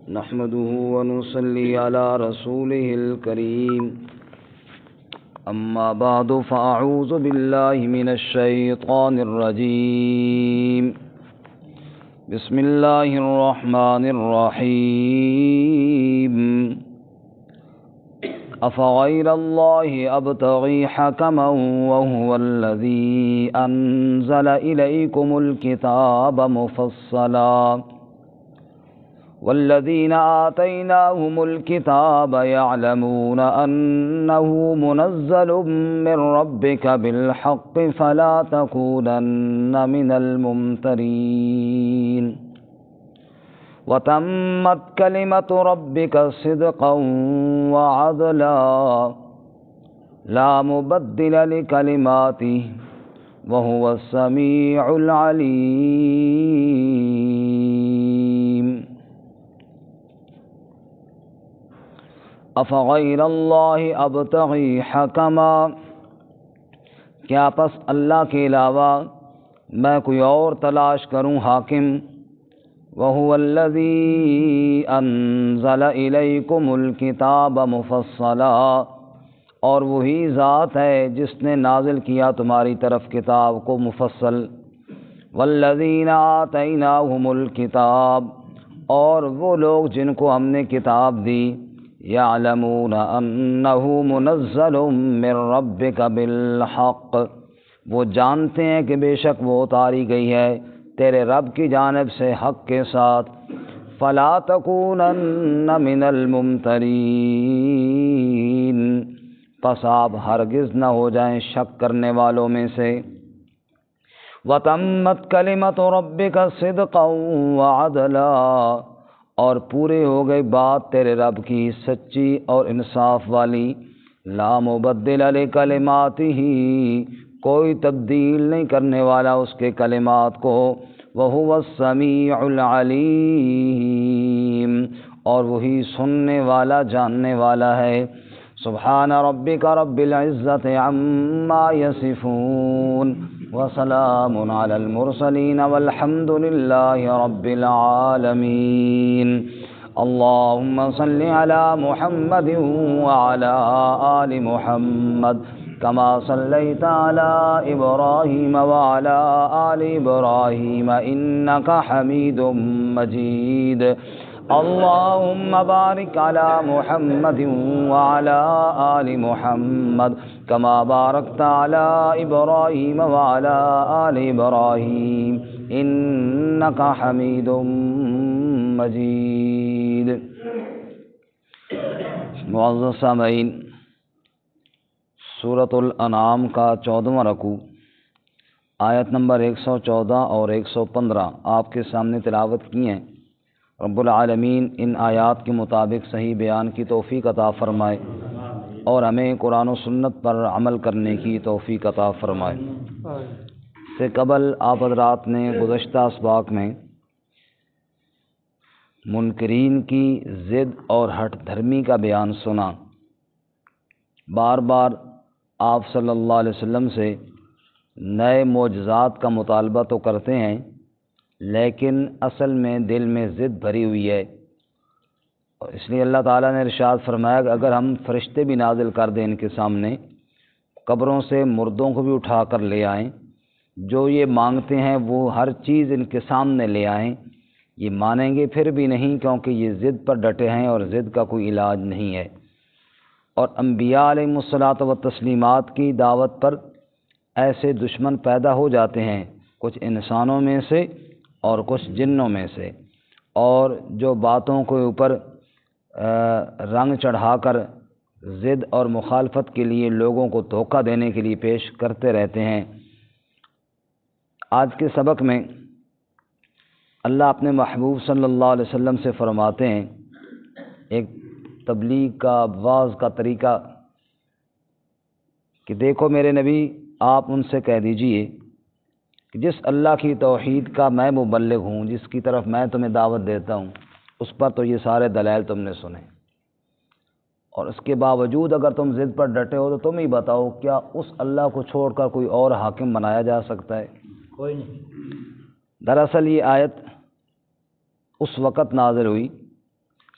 نحمده ونصلي على رسوله الكريم أما بعد فأعوذ بالله من الشيطان الرجيم بسم الله الرحمن الرحيم أفغير الله أبتغي حكما وهو الذي أنزل إليكم الكتاب مفصلا والذين آتيناهم الكتاب يعلمون أنه منزل من ربك بالحق فلا تكونن من الممترين وتمت كلمة ربك صدقا وعدلا لا مبدل لكلماته وهو السميع العليم افغیر اللہ ابتغی حکما، کیا پس اللہ کے علاوہ میں کوئی اور تلاش کروں حاکم؟ وَهُوَ الَّذِي أَنزَلَ إِلَيْكُمُ الْكِتَابَ مُفَصَّلًا، اور وہی ذات ہے جس نے نازل کیا تمہاری طرف کتاب کو مفصل۔ وَالَّذِينَ آتَيْنَاهُمُ الْكِتَابَ، اور وہ لوگ جن کو ہم نے کتاب دی، یعلمون انہ منزل من ربک بالحق، وہ جانتے ہیں کہ بے شک وہ اتاری گئی ہے تیرے رب کی جانب سے حق کے ساتھ۔ فلا تکونن من الممترین، پس آپ ہرگز نہ ہو جائیں شک کرنے والوں میں سے۔ وتمت کلمۃ ربک صدقا وعدلا، اور پورے ہو گئی بات تیرے رب کی سچی اور انصاف والی۔ لا مبدل لکلماتہ، کوئی تبدیل نہیں کرنے والا اس کے کلمات کو۔ وہو السمیع العلیم، اور وہی سننے والا جاننے والا ہے۔ سبحان ربک رب العزت عما یصفون وسلام علی المرسلین والحمد للہ رب العالمین۔ اللہم صل علی محمد وعلی آل محمد کما صلیت علی ابراہیم وعلی آل ابراہیم انک حمید مجید۔ اللہم بارک علی محمد وعلی آل محمد کما بارکت علی ابراہیم وعلی آل ابراہیم انک حمید مجید۔ معزز سامعین، سورۃ الانعام کا 14واں رکوع آیت نمبر 114 اور 115 آپ کے سامنے تلاوت کی ہیں۔ رب العالمین ان آیات کے مطابق صحیح بیان کی توفیق عطا فرمائے اور ہمیں قرآن و سنت پر عمل کرنے کی توفیق عطا فرمائے۔ اس سے قبل آپ حضرات نے گزشتہ اسباق میں منکرین کی ضد اور ہٹ دھرمی کا بیان سنا۔ بار بار آپ صلی اللہ علیہ وسلم سے نئے معجزات کا مطالبہ تو کرتے ہیں، لیکن اصل میں دل میں ضد بھری ہوئی ہے، اور اس لیے اللہ تعالیٰ نے ارشاد فرمایا کہ اگر ہم فرشتے بھی نازل کر دیں ان کے سامنے، قبروں سے مردوں کو بھی اٹھا کر لے آئیں، جو یہ مانگتے ہیں وہ ہر چیز ان کے سامنے لے آئیں، یہ مانیں گے پھر بھی نہیں، کیونکہ یہ ضد پر ڈٹے ہیں اور ضد کا کوئی علاج نہیں ہے۔ اور انبیاء علیہم الصلاۃ والتسلیمات کی دعوت پر ایسے دشمن پیدا ہو جاتے ہیں، کچھ انسانوں میں سے اور کچھ جنوں میں سے، اور جو باتوں کے اوپر رنگ چڑھا کر ضد اور مخالفت کے لیے لوگوں کو دھوکہ دینے کے لیے پیش کرتے رہتے ہیں۔ آج کے سبق میں اللہ اپنے محبوب صلی اللہ علیہ وسلم سے فرماتے ہیں، ایک تبلیغ کا واعظ کا طریقہ، کہ دیکھو میرے نبی، آپ ان سے کہہ دیجئے کہ جس اللہ کی توحید کا میں مبلغ ہوں، جس کی طرف میں تمہیں دعوت دیتا ہوں، اس پر تو یہ سارے دلائل تم نے سنے، اور اس کے باوجود اگر تم ضد پر ڈٹے ہو تو تم ہی بتاؤ، کیا اس اللہ کو چھوڑ کر کوئی اور حاکم بنایا جا سکتا ہے؟ کوئی نہیں۔ دراصل یہ آیت اس وقت نازل ہوئی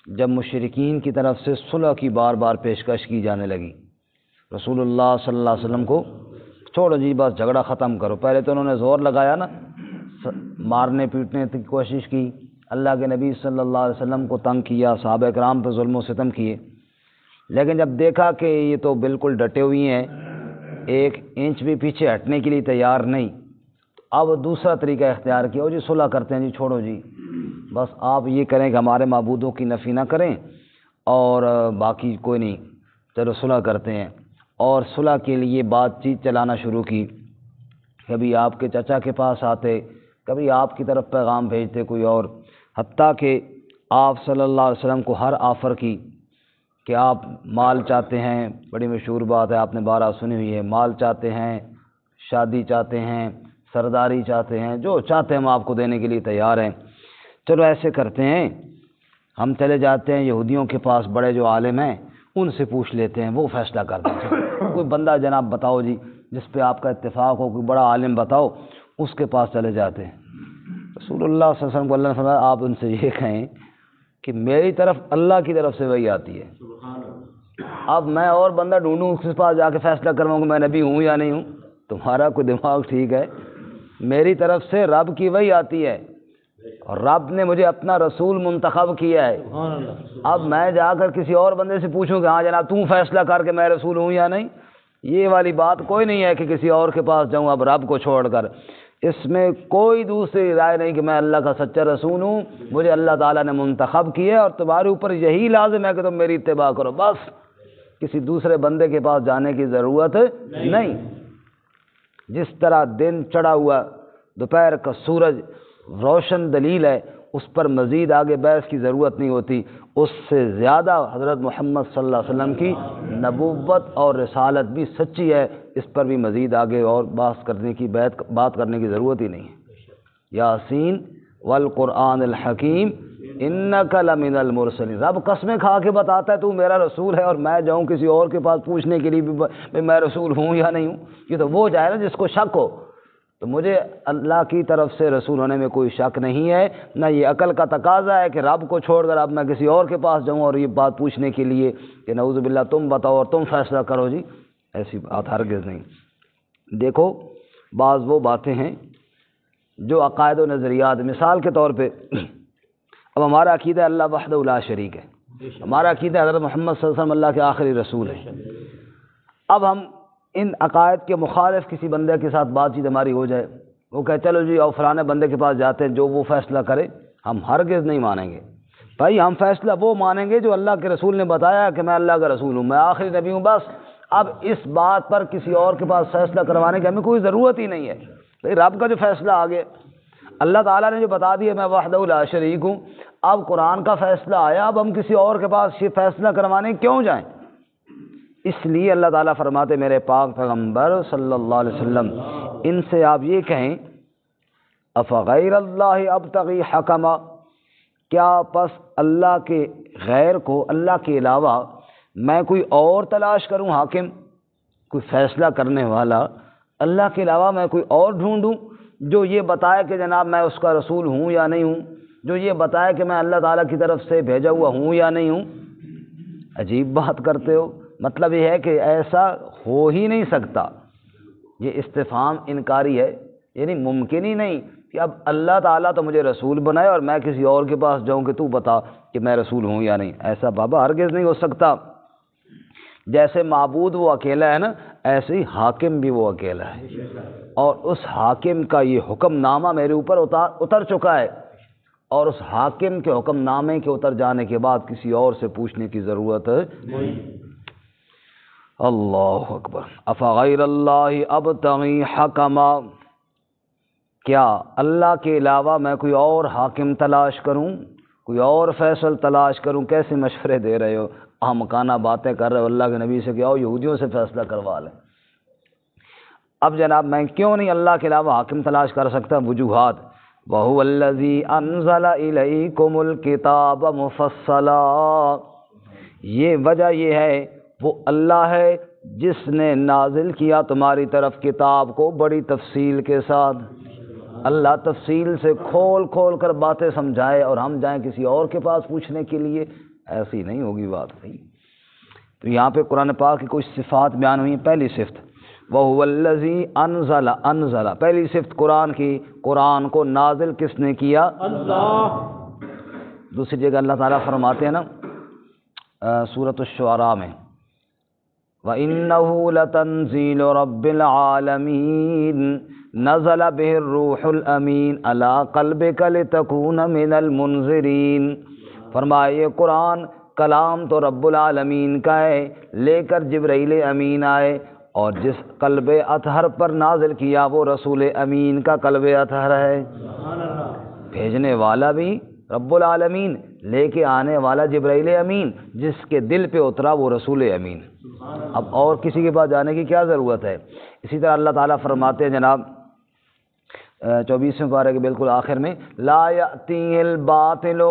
جب مشرکین کی طرف سے صلح کی بار بار پیشکش کی جانے لگی، رسول اللہ صلی اللہ علیہ وسلم کو چھوڑو جی بس جھگڑا ختم کرو، پہلے تو انہوں نے زور لگایا نا، مارنے پیٹنے کی کوشش کی، اللہ کے نبی صلی اللہ علیہ وسلم کو تنگ کیا، صحابہ کرام پہ ظلم و ستم کیے، لیکن جب دیکھا کہ یہ تو بالکل ڈٹے ہوئی ہیں، ایک انچ بھی پیچھے ہٹنے کے لیے تیار نہیں، تو اب دوسرا طریقہ اختیار کیا، جی صلح کرتے ہیں جی، چھوڑو جی بس آپ یہ کریں کہ ہمارے معبودوں کی نفی نہ کریں اور باقی کوئی نہیں، چلو صلح کرتے ہیں، اور صلح کے لیے بات چیت چلانا شروع کی، کبھی آپ کے چچا کے پاس آتے، کبھی آپ کی طرف پیغام بھیجتے کوئی اور، حتیٰ کہ آپ صلی اللہ علیہ وسلم کو ہر آفر کی کہ آپ مال چاہتے ہیں، بڑی مشہور بات ہے آپ نے بارہ سنی ہوئی ہے، مال چاہتے ہیں، شادی چاہتے ہیں، سرداری چاہتے ہیں، جو چاہتے ہیں ہم آپ کو دینے کے لیے تیار ہیں، چلو ایسے کرتے ہیں ہم چلے جاتے ہیں یہودیوں کے پاس، بڑے جو عالم ہیں ان سے پوچھ لیتے ہیں، وہ فیصلہ کر دیں، کوئی بندہ جناب بتاؤ جی جس پہ آپ کا اتفاق ہو، کوئی بڑا عالم بتاؤ، اس کے پاس چلے جاتے ہیں۔ رسول اللہ صلی اللہ علیہ وسلم کو اللہ نے فرمایا آپ ان سے یہ کہیں کہ میری طرف اللہ کی طرف سے وہی آتی ہے، اب میں اور بندہ ڈھونڈوں اس کے پاس جا کے فیصلہ کرواؤں کہ میں نبی ہوں یا نہیں ہوں؟ تمہارا کوئی دماغ ٹھیک ہے؟ میری طرف سے رب کی وہی آتی ہے، اور رب نے مجھے اپنا رسول منتخب کیا ہے، اب میں جا کر کسی اور بندے سے پوچھوں کہ ہاں جناب تم فیصلہ کر کے میں رسول ہوں یا نہیں، یہ والی بات کوئی نہیں ہے کہ کسی اور کے پاس جاؤں اب رب کو چھوڑ کر، اس میں کوئی دوسری رائے نہیں کہ میں اللہ کا سچا رسول ہوں، مجھے اللہ تعالیٰ نے منتخب کیا ہے اور تمہارے اوپر یہی لازم ہے کہ تم میری اتباع کرو، بس کسی دوسرے بندے کے پاس جانے کی ضرورت نہیں۔ جس طرح دن چڑھا ہوا، دوپہر کا سورج روشن دلیل ہے، اس پر مزید آگے بحث کی ضرورت نہیں ہوتی، اس سے زیادہ حضرت محمد صلی اللہ علیہ وسلم کی نبوت اور رسالت بھی سچی ہے، اس پر بھی مزید آگے اور بات کرنے کی ضرورت ہی نہیں ہے۔ یاسین والقرآن الحکیم انک لمن المرسلین، رب قسمیں کھا کے بتاتا ہے تو میرا رسول ہے، اور میں جاؤں کسی اور کے پاس پوچھنے کے لیے بھی میں رسول ہوں یا نہیں ہوں، یہ تو وہ جائے نا جس کو شک ہو، تو مجھے اللہ کی طرف سے رسول ہونے میں کوئی شک نہیں ہے، نہ یہ عقل کا تقاضا ہے کہ رب کو چھوڑ کر اب میں کسی اور کے پاس جاؤں اور یہ بات پوچھنے کے لیے کہ نعوذ باللہ تم بتاؤ اور تم فیصلہ کرو، جی ایسی بات ہرگز نہیں۔ دیکھو بعض وہ باتیں ہیں جو عقائد و نظریات، مثال کے طور پہ اب ہمارا عقیدہ اللہ وحدہ لا شریک ہے، ہمارا عقیدہ حضرت محمد صلی اللہ علیہ وسلم اللہ کے آخری رسول ہے، اب ہم ان عقائد کے مخالف کسی بندے کے ساتھ بات چیت ہماری ہو جائے، وہ کہے چلو جی اور فلانے بندے کے پاس جاتے ہیں جو وہ فیصلہ کرے، ہم ہرگز نہیں مانیں گے بھائی، ہم فیصلہ وہ مانیں گے جو اللہ کے رسول نے بتایا کہ میں اللہ کا رسول ہوں، میں آخری نبی ہوں، بس اب اس بات پر کسی اور کے پاس فیصلہ کروانے کی ہمیں کوئی ضرورت ہی نہیں ہے، بھائی رب کا جو فیصلہ آ گیا، اللہ تعالیٰ نے جو بتا دیا میں وحدہ لا شریک ہوں، اب قرآن کا فیصلہ آیا، اب ہم کسی اور کے پاس یہ فیصلہ کروانے کیوں جائیں؟ اس لیے اللہ تعالیٰ فرماتے میرے پاک پیغمبر صلی اللہ علیہ وسلم ان سے آپ یہ کہیں افغیر اللہ ابتغی حکما، کیا پس اللہ کے غیر کو، اللہ کے علاوہ میں کوئی اور تلاش کروں حاکم، کوئی فیصلہ کرنے والا، اللہ کے علاوہ میں کوئی اور ڈھونڈوں جو یہ بتائے کہ جناب میں اس کا رسول ہوں یا نہیں ہوں، جو یہ بتائے کہ میں اللہ تعالیٰ کی طرف سے بھیجا ہوا ہوں یا نہیں ہوں؟ عجیب بات کرتے ہو، مطلب یہ ہے کہ ایسا ہو ہی نہیں سکتا، یہ استفہام انکاری ہے، یعنی ممکن ہی نہیں کہ اب اللہ تعالیٰ تو مجھے رسول بنائے اور میں کسی اور کے پاس جاؤں کہ تو بتا کہ میں رسول ہوں یا نہیں، ایسا بابا ہرگز نہیں ہو سکتا۔ جیسے معبود وہ اکیلا ہے نا، ایسے ہی حاکم بھی وہ اکیلا ہے، اور اس حاکم کا یہ حکم نامہ میرے اوپر اتر چکا ہے، اور اس حاکم کے حکم نامے کے اتر جانے کے بعد کسی اور سے پوچھنے کی ضرورت نہیں۔ اللہ اکبر، افغیر اللہ ابتغی حکما، کیا اللہ کے علاوہ میں کوئی اور حاکم تلاش کروں، کوئی اور فیصل تلاش کروں؟ کیسے مشورے دے رہے ہو، احمقانہ باتیں کر رہے ہو، اللہ کے نبی سے کہ آؤ یہودیوں سے فیصلہ کروا لیں۔ اب جناب میں کیوں نہیں اللہ کے علاوہ حاکم تلاش کر سکتا؟ وجوہات، وَهُوَ الَّذِي أَنزَلَ إِلَيْكُمُ الْكِتَابَ مُفَصَّلًا، یہ وجہ یہ ہے وہ اللہ ہے جس نے نازل کیا تمہاری طرف کتاب کو بڑی تفصیل کے ساتھ۔ اللہ تفصیل سے کھول کھول کر باتیں سمجھائے اور ہم جائیں کسی اور کے پاس پوچھنے کے لیے، ایسی نہیں ہوگی بات نہیں۔ تو یہاں پہ قرآن پاک کی کچھ صفات بیان ہوئی ہیں۔ پہلی صفت وَهُوَ الَّذِي أَنزَلَ پہلی صفت قرآن کی، قرآن کو نازل کس نے کیا؟ اللہ۔ دوسری جگہ اللہ تعالیٰ فرماتے ہیں نا سورۃ الشعراء میں وَإِنَّهُ لَتَنزِيلُ رَبِّ الْعَالَمِينَ نَزَلَ بِهِ الرُّوحُ الْأَمِينُ عَلَىٰ قَلْبِكَ لِتَكُونَ مِنَ الْمُنذِرِينَ۔ فرمایا یہ قرآن کلام تو رب العالمین کا ہے، لے کر جبرائیل امین آئے، اور جس قلب اطہر پر نازل کیا وہ رسول امین کا قلب اطہر ہے۔ بھیجنے والا بھی رب العالمین، لے کے آنے والا جبرائیل امین، جس کے دل پہ اترا وہ رسول امین۔ اب اور کسی کے پاس جانے کی کیا ضرورت ہے؟ اسی طرح اللہ تعالیٰ فرماتے ہیں جناب 24ویں پارے کے بالکل آخر میں لا یأتیہ الباطل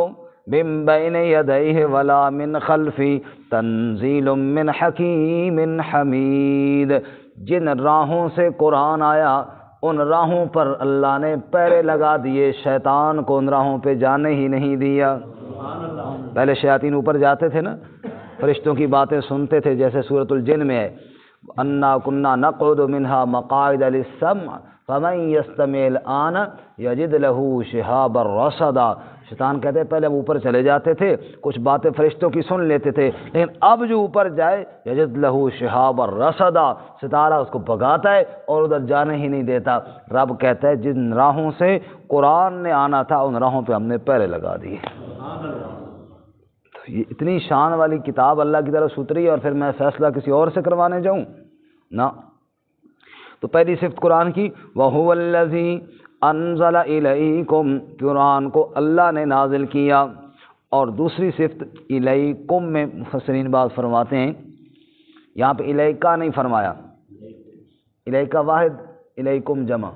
من بین یدیہ ولا من خلفہ تنزیل من حکیم حمید۔ جن راہوں سے قرآن آیا ان راہوں پر اللہ نے پہرے لگا دیے، شیطان کو ان راہوں پہ جانے ہی نہیں دیا۔ پہلے شیاطین اوپر جاتے تھے نا، فرشتوں کی باتیں سنتے تھے، جیسے سورۃ الجن میں ہے انا کنا نقعد منها مقاعد للسمع فمن يستمع الآن یجد له شہابا رصدا۔ شیطان کہتے ہیں پہلے ہم اوپر چلے جاتے تھے، کچھ باتیں فرشتوں کی سن لیتے تھے، لیکن اب جو اوپر جائے یجد له شہابا رصدا، ستارہ اس کو بھگاتا ہے اور ادھر جانے ہی نہیں دیتا۔ رب کہتا ہے جن راہوں سے قرآن نے آنا تھا ان راہوں پہ ہم نے پہرے لگا دیے۔ یہ اتنی شان والی کتاب اللہ کی طرف اتری اور پھر میں فیصلہ کسی اور سے کروانے جاؤں نہ۔ تو پہلی صفت قرآن کی وَهُوَ الَّذِي أَنزَلَ إِلَيْكُمْ، قرآن کو اللہ نے نازل کیا۔ اور دوسری صفت الیکم میں مفسرین بعض فرماتے ہیں یہاں پہ الیکا نہیں فرمایا، الیکا واحد، الیکم جمع،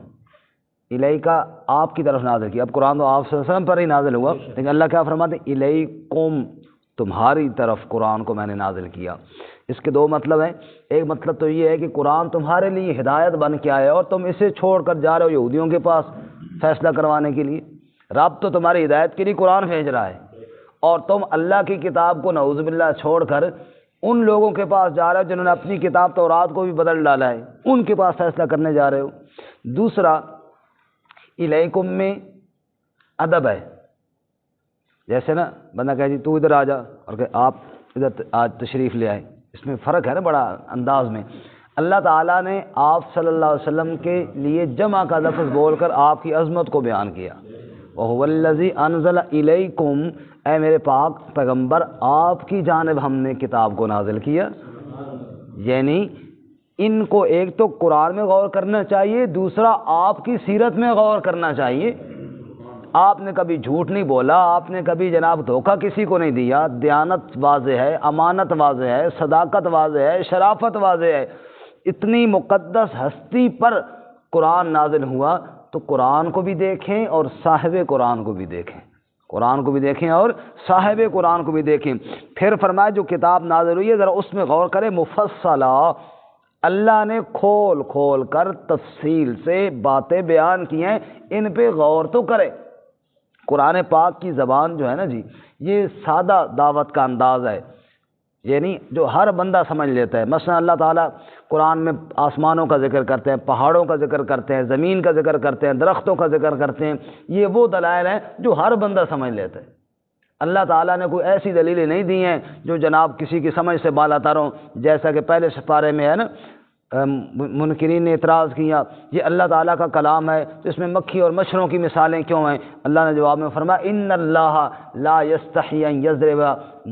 الیکا آپ کی طرف نازل کیا۔ اب قرآن تو آپ صلی اللہ علیہ وسلم پر ہی نازل ہوا، لیکن اللہ کیا فرماتے ہیں الیکم، تمہاری طرف قرآن کو میں نے نازل کیا۔ اس کے دو مطلب ہیں، ایک مطلب تو یہ ہے کہ قرآن تمہارے لیے ہدایت بن کے آیا اور تم اسے چھوڑ کر جا رہے ہو یہودیوں کے پاس فیصلہ کروانے کے لیے۔ رب تو تمہاری ہدایت کے لیے قرآن بھیج رہا ہے اور تم اللہ کی کتاب کو نعوذ باللہ چھوڑ کر ان لوگوں کے پاس جا رہے ہو جنہوں نے اپنی کتاب تورات کو بھی بدل ڈالا ہے، ان کے پاس فیصلہ کرنے جا رہے ہو۔ دوسرا الیکم میں ادب ہے، جیسے نا بندہ کہے جی تو ادھر آ جا اور کہ آپ ادھر آج تشریف لے آئے، اس میں فرق ہے نا بڑا انداز میں۔ اللہ تعالیٰ نے آپ صلی اللہ علیہ وسلم کے لیے جمع کا لفظ بول کر آپ کی عظمت کو بیان کیا۔ وَهُوَ الَّذِي أَنزَلَ إِلَيْكُمْ، اے میرے پاک پیغمبر آپ کی جانب ہم نے کتاب کو نازل کیا۔ یعنی ان کو ایک تو قرآن میں غور کرنا چاہیے، دوسرا آپ کی سیرت میں غور کرنا چاہیے۔ آپ نے کبھی جھوٹ نہیں بولا، آپ نے کبھی جناب دھوکہ کسی کو نہیں دیا، دیانت واضح ہے، امانت واضح ہے، صداقت واضح ہے، شرافت واضح ہے۔ اتنی مقدس ہستی پر قرآن نازل ہوا تو قرآن کو بھی دیکھیں اور صاحب قرآن کو بھی دیکھیں، قرآن کو بھی دیکھیں اور صاحب قرآن کو بھی دیکھیں۔ پھر فرمایا جو کتاب نازل ہوئی ہے ذرا اس میں غور کریں، مفصلہ، اللہ نے کھول کھول کر تفصیل سے باتیں بیان کی ہیں، ان پہ غور تو کریں۔ قرآن پاک کی زبان جو ہے نا جی، یہ سادہ دعوت کا انداز ہے، یعنی جو ہر بندہ سمجھ لیتا ہے۔ مثلا اللہ تعالیٰ قرآن میں آسمانوں کا ذکر کرتے ہیں، پہاڑوں کا ذکر کرتے ہیں، زمین کا ذکر کرتے ہیں، درختوں کا ذکر کرتے ہیں، یہ وہ دلائل ہیں جو ہر بندہ سمجھ لیتا ہے۔ اللہ تعالیٰ نے کوئی ایسی دلیلیں نہیں دی ہیں جو جناب کسی کی سمجھ سے بالا تر ہوں، جیسا کہ پہلے سپارے میں ہے نا منکرین نے اعتراض کیا یہ اللہ تعالیٰ کا کلام ہے تو اس میں مکھی اور مچھروں کی مثالیں کیوں ہیں؟ اللہ نے جواب میں فرمایا ان اللہ لا یستحی ان یضرب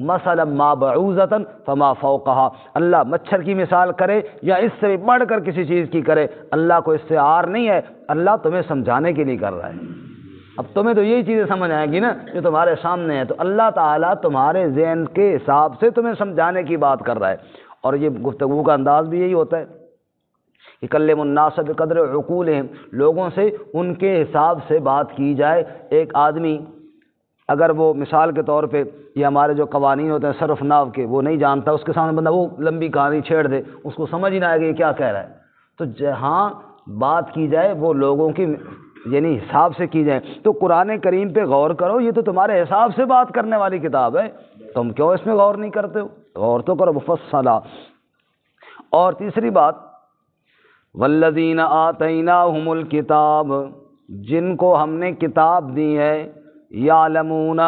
مثلا ما بعوضۃ فما فوقها، اللہ مچھر کی مثال کرے یا اس سے بڑھ کر کسی چیز کی کرے، اللہ کو اس سے عار نہیں ہے، اللہ تمہیں سمجھانے کے لیے کر رہا ہے۔ اب تمہیں تو یہی چیزیں سمجھ آئیں گی نا جو تمہارے سامنے ہیں، تو اللہ تعالیٰ تمہارے ذہن کے حساب سے تمہیں سمجھانے کی بات کر رہا ہے، اور یہ گفتگو کا انداز بھی یہی ہوتا ہے۔ یکلم الناس بقدر عقولہم، لوگوں سے ان کے حساب سے بات کی جائے۔ ایک آدمی اگر وہ مثال کے طور پہ یہ ہمارے جو قوانین ہوتے ہیں صرف نحو کے وہ نہیں جانتا، اس کے سامنے بندہ وہ لمبی کہانی چھیڑ دے، اس کو سمجھ ہی نہ آئے کہ یہ کیا کہہ رہا ہے۔ تو جہاں بات کی جائے وہ لوگوں کی یعنی حساب سے کی جائیں۔ تو قرآن کریم پہ غور کرو، یہ تو تمہارے حساب سے بات کرنے والی کتاب ہے، تم کیوں اس میں غور نہیں کرتے ہو؟ غور تو کرو مفصلا۔ اور تیسری بات، والذین آتیناہم الکتاب، جن کو ہم نے کتاب دی ہے، یعلمون،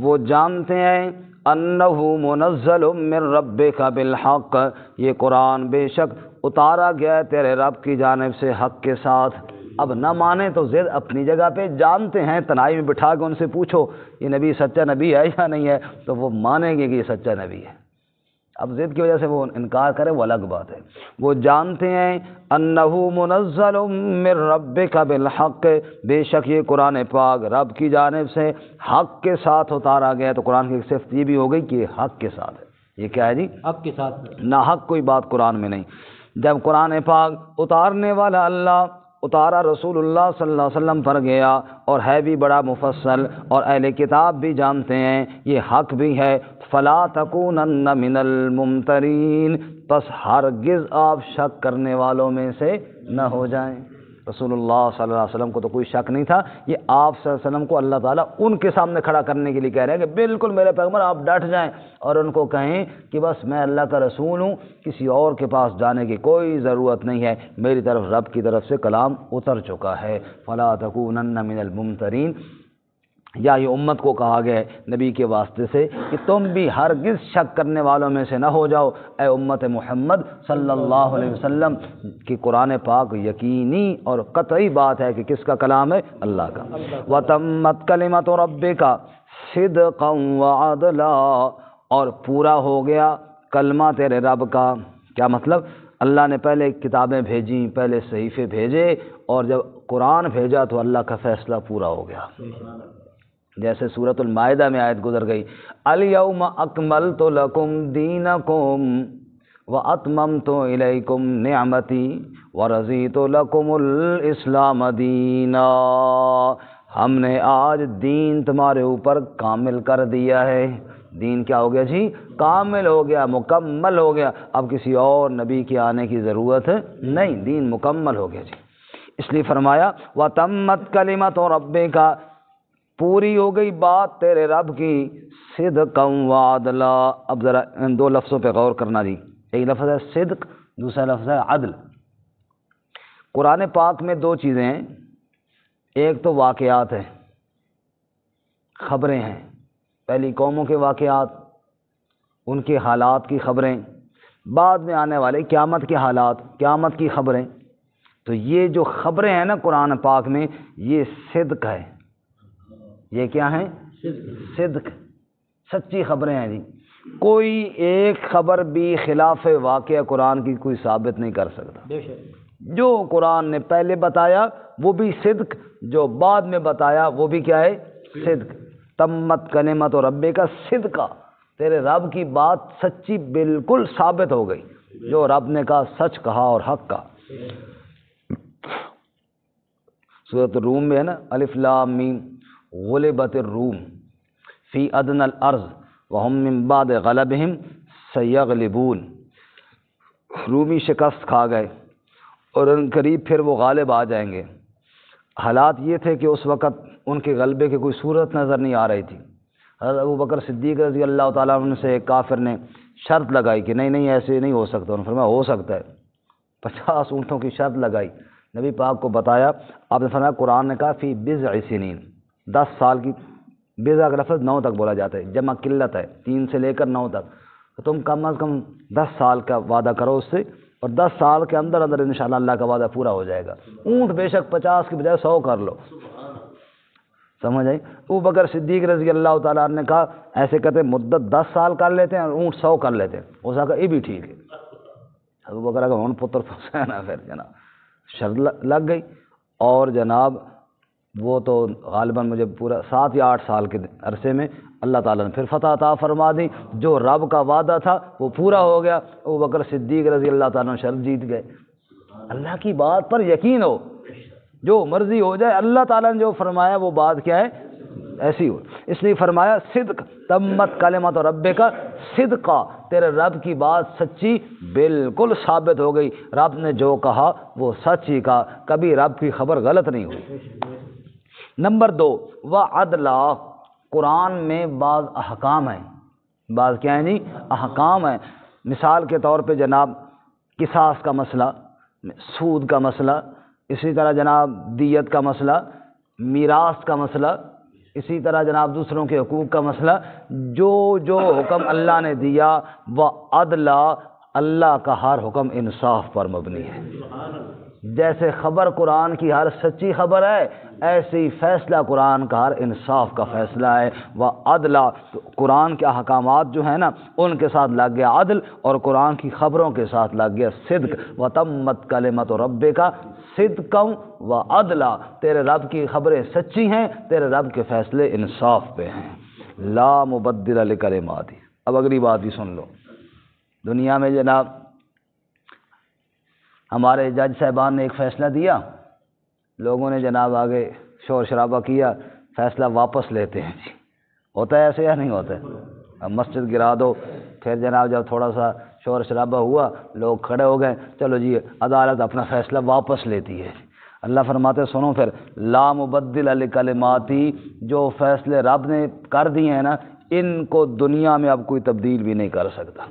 وہ جانتے ہیں، انہ منزل من ربک بالحق، یہ قرآن بے شک اتارا گیا ہے تیرے رب کی جانب سے حق کے ساتھ۔ اب نہ مانے تو ضد اپنی جگہ پہ، جانتے ہیں، تنہائی میں بٹھا کے ان سے پوچھو یہ نبی سچا نبی ہے یا نہیں ہے، تو وہ مانیں گے کہ یہ سچا نبی ہے۔ اب ضد کی وجہ سے وہ انکار کرے وہ الگ بات ہے۔ وہ جانتے ہیں انہ منزل من ربک بالحق، بے شک یہ قرآن پاک رب کی جانب سے حق کے ساتھ اتارا گیا۔ تو قرآن کی صفت یہ بھی ہو گئی کہ یہ حق کے ساتھ ہے۔ یہ کیا ہے جی؟ حق کے ساتھ، نہ حق کوئی بات قرآن میں نہیں۔ جب قرآن پاک اتارنے والا اللہ اتارا رسول اللہ صلی اللہ علیہ وسلم پر گیا، اور ہے بھی بڑا مفصل، اور اہل کتاب بھی جانتے ہیں یہ حق بھی ہے، فلا تکونن من الممترین، پس ہرگز آپ شک کرنے والوں میں سے نہ ہو جائیں۔ رسول اللہ صلی اللہ علیہ وسلم کو تو کوئی شک نہیں تھا، یہ آپ صلی اللہ علیہ وسلم کو اللہ تعالیٰ ان کے سامنے کھڑا کرنے کے لیے کہہ رہے ہیں کہ بالکل میرے پیغمبر آپ ڈٹ جائیں، اور ان کو کہیں کہ بس میں اللہ کا رسول ہوں، کسی اور کے پاس جانے کی کوئی ضرورت نہیں ہے، میری طرف رب کی طرف سے کلام اتر چکا ہے۔ فلا تکونن من الممترین، یا یہ امت کو کہا گیا ہے نبی کے واسطے سے کہ تم بھی ہرگز شک کرنے والوں میں سے نہ ہو جاؤ، اے امت محمد صلی اللہ علیہ وسلم، کہ قرآن پاک یقینی اور قطعی بات ہے کہ کس کا کلام ہے؟ اللہ کا۔ وَتَمَّتْ كَلِمَةُ رَبِّكَ صِدْقًا وَعَدْلًا، اور پورا ہو گیا کلمہ تیرے رب کا۔ کیا مطلب؟ اللہ نے پہلے کتابیں بھیجیں، پہلے صحیفے بھیجے، اور جب قرآن بھیجا تو اللہ کا فیصلہ پورا ہو گیا۔ جیسے سورۃ المائدہ میں آیت گزر گئی، الیوم اکملت لکم دینکم واتممت الیکم نعمتی ورضیت لکم الاسلام دینا، ہم نے آج دین تمہارے اوپر کامل کر دیا ہے۔ دین کیا ہو گیا جی؟ کامل ہو گیا، مکمل ہو گیا، اب کسی اور نبی کے آنے کی ضرورت نہیں، دین مکمل ہو گیا جی۔ اس لیے فرمایا وَتَمَّتْ كَلِمَةُ رَبِّكَ، پوری ہو گئی بات تیرے رب کی، صدقا وعدلا۔ اب ذرا ان دو لفظوں پہ غور کرنا جی، ایک لفظ ہے صدق، دوسرا لفظ ہے عدل۔ قرآن پاک میں دو چیزیں ہیں، ایک تو واقعات ہیں، خبریں ہیں، پہلی قوموں کے واقعات، ان کے حالات کی خبریں، بعد میں آنے والے قیامت کے حالات، قیامت کی خبریں۔ تو یہ جو خبریں ہیں نا قرآن پاک میں، یہ صدق ہے۔ یہ کیا ہیں؟ صدق، سچی خبریں ہیں جی۔ کوئی ایک خبر بھی خلاف واقعہ قرآن کی کوئی ثابت نہیں کر سکتا۔ جو قرآن نے پہلے بتایا وہ بھی صدق، جو بعد میں بتایا وہ بھی کیا ہے؟ صدق۔ تمت کلمت ربک صدقا، تیرے رب کی بات سچی بالکل ثابت ہو گئی، جو رب نے کہا سچ کہا اور حق کہا۔ سورۃ الروم میں ہے نا، الف لام میم غلبت الروم فی ادنی الارض وہم من بعد غلبہم سیغلبون، رومی شکست کھا گئے اور ان قریب پھر وہ غالب آ جائیں گے۔ حالات یہ تھے کہ اس وقت ان کے غلبے کی کوئی صورت نظر نہیں آ رہی تھی۔ حضرت ابوبکر صدیق رضی اللہ تعالیٰ عنہ سے ایک کافر نے شرط لگائی کہ نہیں ایسے نہیں ہو سکتا، انہوں نے فرمایا ہو سکتا ہے، 50 اونٹوں کی شرط لگائی، نبی پاک کو بتایا، آپ نے فرمایا قرآن نے کہا فی بضع سنین، 10 سال کی، بضع کا لفظ 9 تک بولا جاتا ہے، جمع قلت ہے، 3 سے لے کر 9 تک، تو تم کم از کم 10 سال کا وعدہ کرو اس سے، اور 10 سال کے اندر اندر انشاءاللہ اللہ کا وعدہ پورا ہو جائے گا۔ اونٹ بے شک 50 کی بجائے 100 کر لو، سمجھ آئی؟ ابوبکر صدیق رضی اللہ تعالیٰ عنہ نے کہا ایسے کہتے مدت 10 سال کر لیتے ہیں اور اونٹ 100 کر لیتے ہیں، اس نے کہا یہ بھی ٹھیک ہے۔ ابوبکر کا اونٹ پتر پھنسا نا، پھر جناب شرط لگ گئی، اور جناب وہ تو غالباً مجھے پورا 7 یا 8 سال کے عرصے میں اللہ تعالیٰ نے پھر فتح عطا فرما دی، جو رب کا وعدہ تھا وہ پورا ہو گیا۔ ابوبکر صدیق رضی اللہ تعالیٰ نے شرط جیت گئے۔ اللہ کی بات پر یقین ہو، جو مرضی ہو جائے، اللہ تعالیٰ نے جو فرمایا وہ بات کیا ہے؟ ایسی ہو۔ اس لیے فرمایا صدق، تمت کلمت ربک صدقا، تیرے رب کی بات سچی بالکل ثابت ہو گئی، رب نے جو کہا وہ سچ ہی کہا، کبھی رب کی خبر غلط نہیں ہوئی۔ نمبر 2 وعدلا، قرآن میں بعض احکام ہیں، بعض کیا ہیں جی؟ احکام ہیں۔ مثال کے طور پہ جناب قصاص کا مسئلہ، سود کا مسئلہ، اسی طرح جناب دیت کا مسئلہ، میراث کا مسئلہ، اسی طرح جناب دوسروں کے حقوق کا مسئلہ، جو جو حکم اللہ نے دیا وہ عدلا، اللہ کا ہر حکم انصاف پر مبنی ہے۔ جیسے خبر قرآن کی ہر سچی خبر ہے، ایسے ہی فیصلہ قرآن کا ہر انصاف کا فیصلہ ہے۔ وہ عدلا، قرآن کے احکامات جو ہیں نا ان کے ساتھ لگ گیا عدل، اور قرآن کی خبروں کے ساتھ لگ گیا صدق۔ وتمت کلمۃ ربک صدقا وعدلا، تیرے رب کی خبریں سچی ہیں، تیرے رب کے فیصلے انصاف پہ ہیں۔ لا مبدل لکلماتہ۔ اب اگلی بات بھی سن لو، دنیا میں جناب ہمارے جج صاحبان نے ایک فیصلہ دیا، لوگوں نے جناب آگے شور شرابہ کیا، فیصلہ واپس لیتے ہیں جی، ہوتا ہے ایسے یا نہیں ہوتا ہے؟ اب مسجد گرا دو، پھر جناب جب تھوڑا سا شور شرابہ ہوا، لوگ کھڑے ہو گئے، چلو جی عدالت اپنا فیصلہ واپس لیتی ہے۔ اللہ فرماتے سنو پھر، لا مبدل لکلماتی، جو فیصلے رب نے کر دیے ہیں نا ان کو دنیا میں اب کوئی تبدیل بھی نہیں کر سکتا،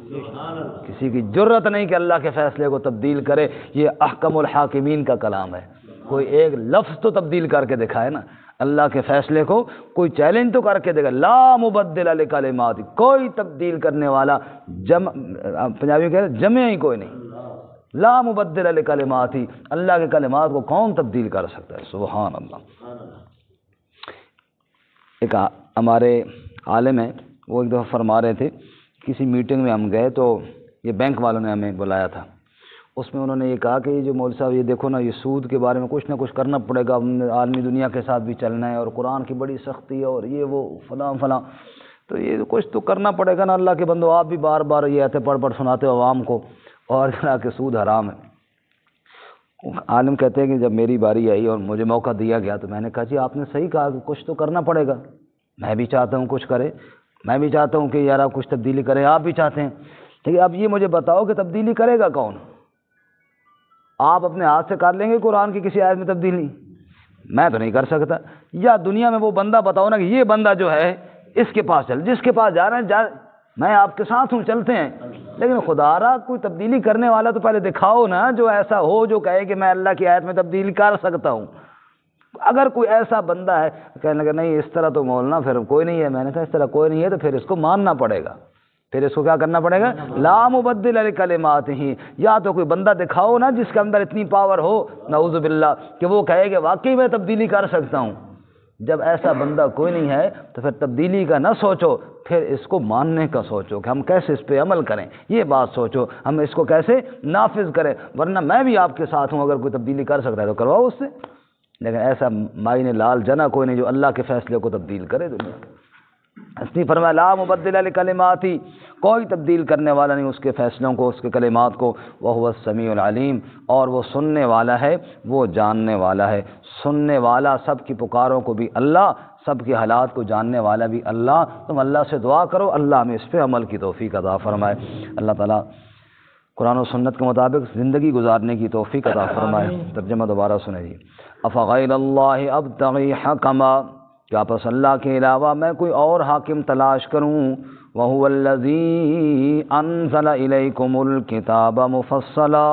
کسی کی جرت نہیں کہ اللہ کے فیصلے کو تبدیل کرے۔ یہ احکم الحاکمین کا کلام ہے، کوئی ایک لفظ تو تبدیل کر کے دکھائے نا، اللہ کے فیصلے کو کوئی چیلنج تو کر کے دے گا۔ لا مبدل لکلمات، کوئی تبدیل کرنے والا پنجابی کہہ رہے جمع ہی کوئی نہیں۔ لا مبدل لکلمات، اللہ کے کلمات کو کون تبدیل کر سکتا ہے؟ سبحان اللہ۔ ایک ہمارے عالم ہیں، وہ ایک دفعہ فرما رہے تھے، کسی میٹنگ میں ہم گئے تو یہ بینک والوں نے ہمیں بلایا تھا، اس میں انہوں نے یہ کہا کہ یہ جو مولوی صاحب یہ دیکھو نا، یہ سود کے بارے میں کچھ نہ کچھ کرنا پڑے گا، عالمی دنیا کے ساتھ بھی چلنا ہے، اور قرآن کی بڑی سختی ہے، اور یہ وہ فلاں فلاں، تو یہ کچھ تو کرنا پڑے گا نا اللہ کے بندو، آپ بھی بار بار یہ آتے پڑھ سناتے ہو عوام کو، اور جنا کہ سود حرام ہے۔ عالم کہتے ہیں کہ جب میری باری آئی اور مجھے موقع دیا گیا تو میں نے کہا جی آپ نے صحیح کہا کہ کچھ تو کرنا پڑے گا، میں بھی چاہتا ہوں کچھ کرے، میں بھی چاہتا ہوں کہ یار آپ کچھ تبدیلی کریں، آپ بھی چاہتے ہیں، لیکن اب یہ مجھے بتاؤ کہ تبدیلی کرے گا کون؟ آپ اپنے ہاتھ سے کر لیں گے قرآن کی کسی آیت میں تبدیلی؟ میں تو نہیں کر سکتا۔ یا دنیا میں وہ بندہ بتاؤ نا کہ یہ بندہ جو ہے اس کے پاس چل، جس کے پاس جا رہے ہیں میں آپ کے ساتھ ہوں، چلتے ہیں، لیکن خدا را کوئی تبدیلی کرنے والا تو پہلے دکھاؤ نا، جو ایسا ہو جو کہے کہ میں اللہ کی آیت میں تبدیلی کر سکتا ہوں۔ اگر کوئی ایسا بندہ ہے کہنے لگا نہیں اس طرح تو مولانا پھر کوئی نہیں ہے، میں نے کہا اس طرح کوئی نہیں ہے تو پھر اس کو ماننا پڑے گا، پھر اس کو کیا کرنا پڑے گا؟ لا مبدل لکلماتہ، یا تو کوئی بندہ دکھاؤ نا جس کے اندر اتنی پاور ہو نعوذ باللہ کہ وہ کہے کہ واقعی میں تبدیلی کر سکتا ہوں۔ جب ایسا بندہ کوئی نہیں ہے تو پھر تبدیلی کا نہ سوچو، پھر اس کو ماننے کا سوچو کہ ہم کیسے اس پہ عمل کریں، یہ بات سوچو ہم اس کو کیسے نافذ کریں، ورنہ میں بھی آپ کے ساتھ ہوں، اگر کوئی تبدیلی کر سکتا ہے تو کرواؤ اس سے، لیکن ایسا مائن لال جنا کوئی نہیں جو اللہ کے فیصلے کو تبدیل کرے دنیا۔ اس نے فرمایا لا مبدل لکلماتی، کوئی تبدیل کرنے والا نہیں اس کے فیصلوں کو، اس کے کلمات کو، وہو السمیع العلیم، اور وہ سننے والا ہے، وہ جاننے والا ہے۔ سننے والا سب کی پکاروں کو بھی اللہ، سب کے حالات کو جاننے والا بھی اللہ۔ تم اللہ سے دعا کرو اللہ ہمیں اس پہ عمل کی توفیق عطا فرمائے۔ اللہ تعالیٰ قرآن و سنت کے مطابق زندگی گزارنے کی توفیق عطا فرمائے۔ ترجمہ دوبارہ سنیں جی۔ افغیر اللہ ابتغی حکما، کیا پس اللہ کے علاوہ میں کوئی اور حاکم تلاش کروں؟ وَهُوَ الَّذِي أَنزَلَ إِلَيْكُمُ الْكِتَابَ مُفَصَّلًا،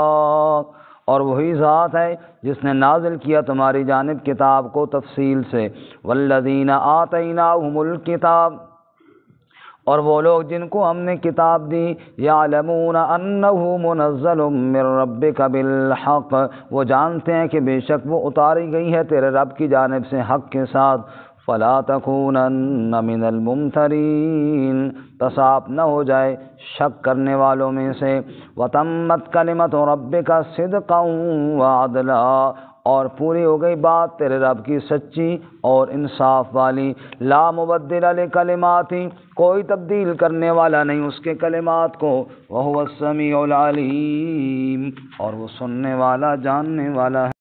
اور وہی ذات ہے جس نے نازل کیا تمہاری جانب کتاب کو تفصیل سے۔ وَالَّذِينَ آتَيْنَاهُمُ الْكِتَابَ، اور وہ لوگ جن کو ہم نے کتاب دی، یعلمون انہ منزل من ربک بالحق، وہ جانتے ہیں کہ بے شک وہ اتاری گئی ہے تیرے رب کی جانب سے حق کے ساتھ۔ فلا تکونن من الممترین، پس آپ نہ ہو جائے شک کرنے والوں میں سے۔ وتمت کلمۃ ربک صدقا وعدلا، اور پوری ہو گئی بات تیرے رب کی سچی اور انصاف والی۔ لا مبدل لکلماتی، کوئی تبدیل کرنے والا نہیں اس کے کلمات کو۔ وہو السمیع العلیم، اور وہ سننے والا جاننے والا ہے۔